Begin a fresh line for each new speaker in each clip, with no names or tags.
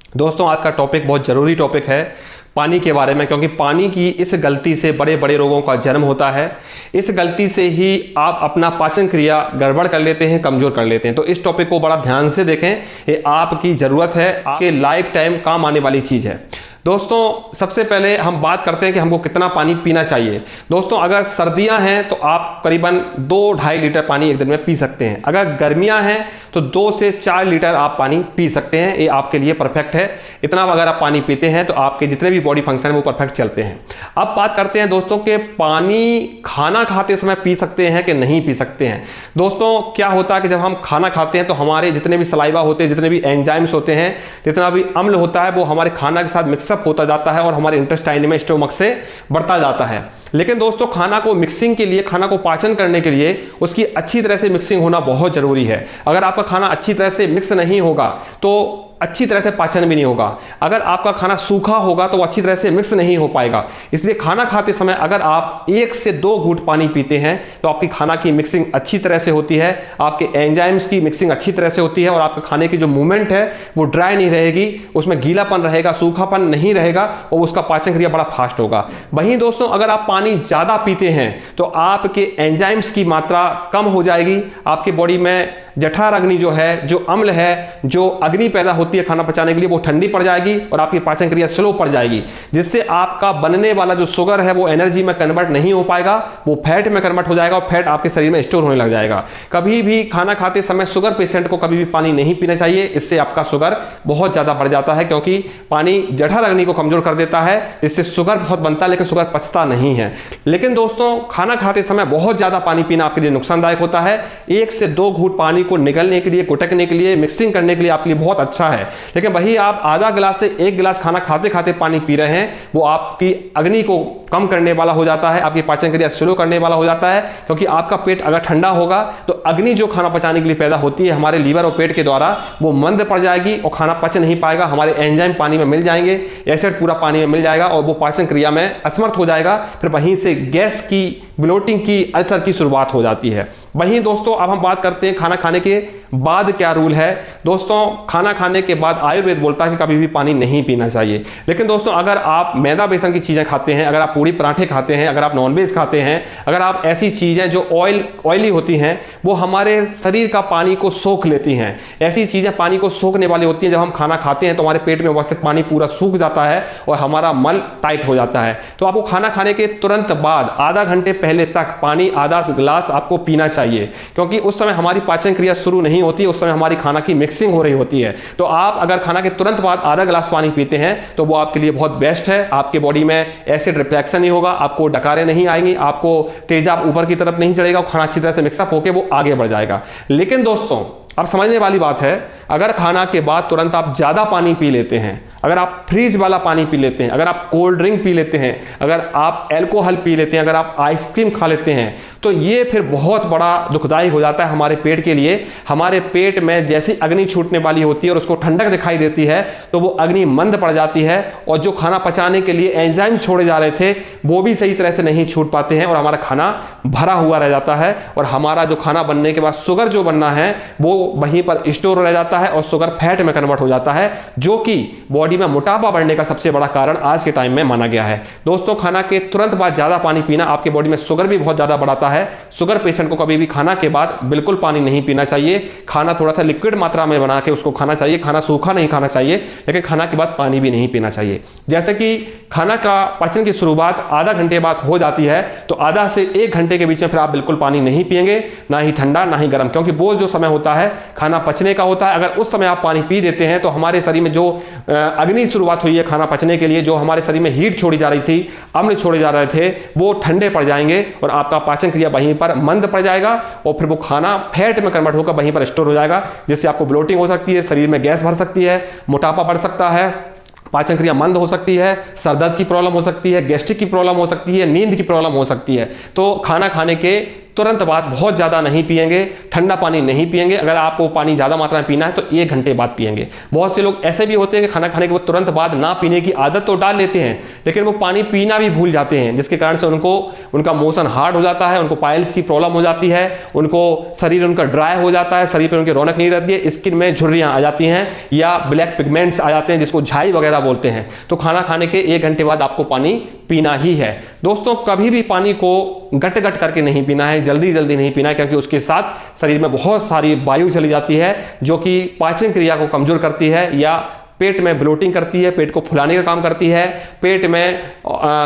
दोस्तों आज का टॉपिक बहुत ज़रूरी टॉपिक है पानी के बारे में, क्योंकि पानी की इस गलती से बड़े बड़े रोगों का जन्म होता है। इस गलती से ही आप अपना पाचन क्रिया गड़बड़ कर लेते हैं, कमज़ोर कर लेते हैं। तो इस टॉपिक को बड़ा ध्यान से देखें, ये आपकी ज़रूरत है, आपके लाइफ टाइम काम आने वाली चीज़ है। दोस्तों सबसे पहले हम बात करते हैं कि हमको कितना पानी पीना चाहिए। दोस्तों अगर सर्दियां हैं तो आप करीबन 2-2.5 लीटर पानी एक दिन में पी सकते हैं। अगर गर्मियां हैं तो 2 से 4 लीटर आप पानी पी सकते हैं, ये आपके लिए परफेक्ट है। इतना अगर आप पानी पीते हैं तो आपके जितने भी बॉडी फंक्शन है वो परफेक्ट चलते हैं। अब बात करते हैं दोस्तों के पानी खाना खाते समय पी सकते हैं कि नहीं पी सकते हैं। दोस्तों क्या होता है कि जब हम खाना खाते हैं तो हमारे जितने भी सलाइवा होते हैं, जितने भी एंजाइम्स होते हैं, जितना भी अम्ल होता है वो हमारे खाना के साथ मिक्सअप होता जाता है और हमारे इंटेस्टाइन में, स्टोमक से बढ़ता जाता है। लेकिन दोस्तों खाना को मिक्सिंग के लिए, खाना को पाचन करने के लिए उसकी अच्छी तरह से मिक्सिंग होना बहुत जरूरी है। अगर आपका खाना अच्छी तरह से मिक्स नहीं होगा तो अच्छी तरह से पाचन भी नहीं होगा। अगर आपका खाना सूखा होगा तो वो अच्छी तरह से मिक्स नहीं हो पाएगा। इसलिए खाना खाते समय अगर आप 1 से 2 घूंट पानी पीते हैं तो आपकी खाना की मिक्सिंग अच्छी तरह से होती है, आपके एंजाइम्स की मिक्सिंग अच्छी तरह से होती है और आपके खाने की जो मूवमेंट है वो ड्राई नहीं रहेगी, उसमें गीलापन रहेगा, सूखापन नहीं रहेगा और उसका पाचन क्रिया बड़ा फास्ट होगा। वहीं दोस्तों अगर आप पानी ज़्यादा पीते हैं तो आपके एंजाइम्स की मात्रा कम हो जाएगी, आपकी बॉडी में जठर अग्नि जो है, जो अम्ल है, जो अग्नि पैदा होती है खाना पचाने के लिए, वो ठंडी पड़ जाएगी और आपकी पाचन क्रिया स्लो पड़ जाएगी, जिससे आपका बनने वाला जो शुगर है वो एनर्जी में कन्वर्ट नहीं हो पाएगा, वो फैट में कन्वर्ट हो जाएगा और फैट आपके शरीर में स्टोर होने लग जाएगा। कभी भी खाना खाते समय शुगर पेशेंट को कभी भी पानी नहीं पीना चाहिए, इससे आपका शुगर बहुत ज़्यादा बढ़ जाता है, क्योंकि पानी जठर अग्नि को कमजोर कर देता है, जिससे शुगर बहुत बनता है लेकिन शुगर पचता नहीं है। लेकिन दोस्तों खाना खाते समय बहुत ज़्यादा पानी पीना आपके लिए नुकसानदायक होता है। 1 से 2 घूंट पानी को निगलने के लिए, गुटकने के लिए, मिक्सिंग करने के लिए आपके लिए बहुत अच्छा है। लेकिन वही आप आधा गिलास से 1 गिलास खाना खाते खाते पानी पी रहे हैं, वो आपकी अग्नि को कम करने वाला हो जाता है, आपकी पाचन क्रिया स्लो करने वाला हो जाता है। क्योंकि आपका पेट अगर ठंडा होगा तो अग्नि जो खाना पचाने के लिए पैदा होती है हमारे लीवर और पेट के द्वारा, वो मंद पड़ जाएगी और खाना पच नहीं पाएगा। हमारे एंजाइम पानी में मिल जाएंगे, एसिड पूरा पानी में मिल जाएगा और वो पाचन क्रिया में असमर्थ हो जाएगा। फिर वहीं से गैस की, ब्लोटिंग की, अल्सर की शुरुआत हो जाती है। वहीं दोस्तों अब हम बात करते हैं खाना खाने के बाद क्या रूल है। दोस्तों खाना खाने के बाद आयुर्वेद बोलता है कि कभी भी पानी नहीं पीना चाहिए। लेकिन दोस्तों अगर आप मैदा बेसन की चीज़ें खाते हैं, अगर आप पूड़ी पराठे खाते हैं, अगर आप नॉनवेज खाते हैं, अगर आप ऐसी चीज़ें जो ऑयली होती हैं वो हमारे शरीर का पानी को सोख लेती हैं, ऐसी चीज़ें पानी को सोखने वाली होती हैं, जब हम खाना खाते हैं तो हमारे पेट में वैसे पानी पूरा सूख जाता है और हमारा मल टाइट हो जाता है। तो आपको खाना खाने के तुरंत बाद आधा घंटे पहले तक पानी आधा गिलास आपको पीना चाहिए, क्योंकि उस समय हमारी पाचन क्रिया शुरू नहीं होती, उस समय हमारी खाना की मिक्सिंग हो रही होती है। तो आप अगर खाना के तुरंत बाद आधा गिलास पानी पीते हैं तो वो आपके लिए बहुत बेस्ट है। आपके बॉडी में एसिड रिफ्लेक्शन नहीं होगा, आपको डकारें नहीं आएंगी, आपको तेजाब ऊपर की तरफ नहीं चढ़ेगा, खाना अच्छी तरह से मिक्सअप होकर वो आगे बढ़ जाएगा। लेकिन दोस्तों अब समझने वाली बात है, अगर खाना के बाद तुरंत आप ज़्यादा पानी पी लेते हैं, अगर आप फ्रीज वाला पानी पी लेते हैं, अगर आप कोल्ड ड्रिंक पी लेते हैं, अगर आप अल्कोहल पी लेते हैं, अगर आप आइसक्रीम खा लेते हैं, तो ये फिर बहुत बड़ा दुखदाई हो जाता है हमारे पेट के लिए। हमारे पेट में जैसी अग्नि छूटने वाली होती है और उसको ठंडक दिखाई देती है तो वो अग्नि मंद पड़ जाती है और जो खाना पचाने के लिए एंजाइम छोड़े जा रहे थे वो भी सही तरह से नहीं छूट पाते हैं और हमारा खाना भरा हुआ रह जाता है और हमारा जो खाना बनने के बाद शुगर जो बनना है वो वहीं पर स्टोर रह जाता है और शुगर फैट में कन्वर्ट हो जाता है, जो कि बॉडी में मोटापा बढ़ने का सबसे बड़ा कारण आज के टाइम में माना गया है। दोस्तों खाना के तुरंत बाद ज्यादा पानी पीना आपके बॉडी में शुगर भी बहुत ज्यादा बढ़ाता है। शुगर पेशेंट को कभी भी खाना के बाद बिल्कुल पानी नहीं पीना चाहिए, खाना थोड़ा सा लिक्विड मात्रा में बना के उसको खाना चाहिए, खाना सूखा नहीं खाना चाहिए, लेकिन खाना के बाद पानी भी नहीं पीना चाहिए। जैसे कि खाना का पाचन की शुरुआत आधा घंटे बाद हो जाती है तो आधा से 1 घंटे के बीच में फिर आप बिल्कुल पानी नहीं पिएंगे, ना ही ठंडा ना ही गर्म, क्योंकि वो जो समय होता है खाना पचने का होता है। अगर उस समय आप पानी पी देते हैं तो हमारे शरीर में जो अग्नि शुरुआत हुई है खाना पचने के लिए, जो हमारे शरीर में हीट छोड़ी जा रही थी, अम्ल छोड़े जा रहे थे, वो ठंडे पड़ जाएंगे और आपका पाचन क्रिया वहीं पर मंद पड़ जाएगा और फिर वो खाना फैट में कन्वर्ट होकर वहीं पर स्टोर हो जाएगा, जिससे आपको ब्लोटिंग हो सकती है, शरीर में गैस भर सकती है, मोटापा बढ़ सकता है, पाचन क्रिया मंद हो सकती है, सर दर्द की प्रॉब्लम हो सकती है, गैस्ट्रिक की प्रॉब्लम हो सकती है, नींद की प्रॉब्लम हो सकती है। तो खाना खाने के तुरंत बाद बहुत ज़्यादा नहीं पिएंगे, ठंडा पानी नहीं पिएंगे। अगर आपको पानी ज़्यादा मात्रा में पीना है तो 1 घंटे बाद पिएंगे। बहुत से लोग ऐसे भी होते हैं कि खाना खाने के बाद तुरंत बाद ना पीने की आदत तो डाल लेते हैं, लेकिन वो पानी पीना भी भूल जाते हैं, जिसके कारण से उनका मोशन हार्ड हो जाता है, उनको पाइल्स की प्रॉब्लम हो जाती है, उनको शरीर उनका ड्राई हो जाता है, शरीर पर उनकी रौनक नहीं रहती है, स्किन में झुर्रियाँ आ जाती हैं या ब्लैक पिगमेंट्स आ जाते हैं, जिसको झाई वगैरह बोलते हैं। तो खाना खाने के 1 घंटे बाद आपको पानी पीना ही है। दोस्तों, कभी भी पानी को गट गट करके नहीं पीना है, जल्दी जल्दी नहीं पीना है, क्योंकि उसके साथ शरीर में बहुत सारी वायु चली जाती है जो कि पाचन क्रिया को कमजोर करती है या पेट में ब्लोटिंग करती है, पेट को फुलाने का काम करती है, पेट में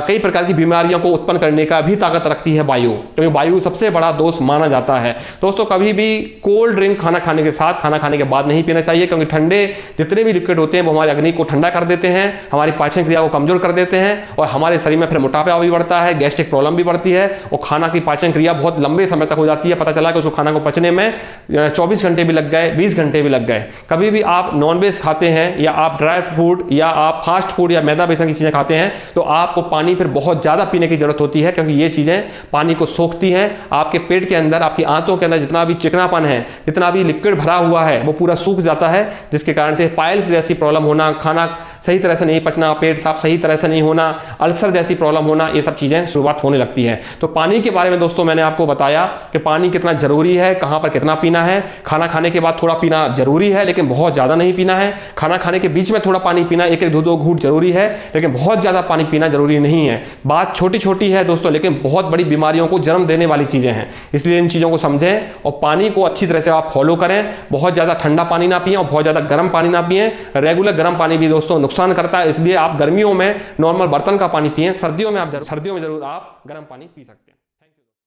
कई प्रकार की बीमारियों को उत्पन्न करने का भी ताकत रखती है वायु, क्योंकि वायु सबसे बड़ा दोस्त माना जाता है। दोस्तों, कभी भी कोल्ड ड्रिंक खाना खाने के साथ, खाना खाने के बाद नहीं पीना चाहिए, क्योंकि ठंडे जितने भी लिक्विड होते हैं वो हमारे अग्नि को ठंडा कर देते हैं, हमारी पाचन क्रिया को कमजोर कर देते हैं और हमारे शरीर में फिर मोटापा भी बढ़ता है, गैस्ट्रिक प्रॉब्लम भी बढ़ती है और खाना की पाचन क्रिया बहुत लंबे समय तक हो जाती है। पता चला कि उसको खाना को पचने में 24 घंटे भी लग गए, 20 घंटे भी लग गए। कभी भी आप नॉनवेज खाते हैं या आप ड्राई फूड या आप फास्ट फूड या मैदा बेसन की चीजें खाते हैं तो आपको पानी फिर बहुत ज्यादा पीने की जरूरत होती है, क्योंकि ये चीजें पानी को सोखती हैं। आपके पेट के अंदर, आपकी आंतों के अंदर जितना भी चिकनापन है, जितना भी लिक्विड भरा हुआ है, वो पूरा सूख जाता है, जिसके कारण से पाइल्स जैसी प्रॉब्लम होना, खाना सही तरह से नहीं पचना, पेट साफ सही तरह से नहीं होना, अल्सर जैसी प्रॉब्लम होना, ये सब चीजें शुरुआत होने लगती है। तो पानी के बारे में दोस्तों मैंने आपको बताया कि पानी कितना जरूरी है, कहां पर कितना पीना है। खाना खाने के बाद थोड़ा पीना जरूरी है, लेकिन बहुत ज्यादा नहीं पीना है। खाना खाने के बीच में थोड़ा पानी पीना, 1-2 घूंट जरूरी है, लेकिन बहुत ज्यादा पानी पीना जरूरी नहीं है। बात छोटी छोटी है दोस्तों, लेकिन बहुत बड़ी बीमारियों को जन्म देने वाली चीजें हैं, इसलिए इन चीजों को समझें और पानी को अच्छी तरह से आप फॉलो करें। बहुत ज्यादा ठंडा पानी ना पिएं और बहुत ज्यादा गर्म पानी ना पिएं। रेगुलर गर्म पानी भी दोस्तों नुकसान करता है, इसलिए आप गर्मियों में नॉर्मल बर्तन का पानी पिएं। सर्दियों में जरूर आप गर्म पानी पी सकते हैं।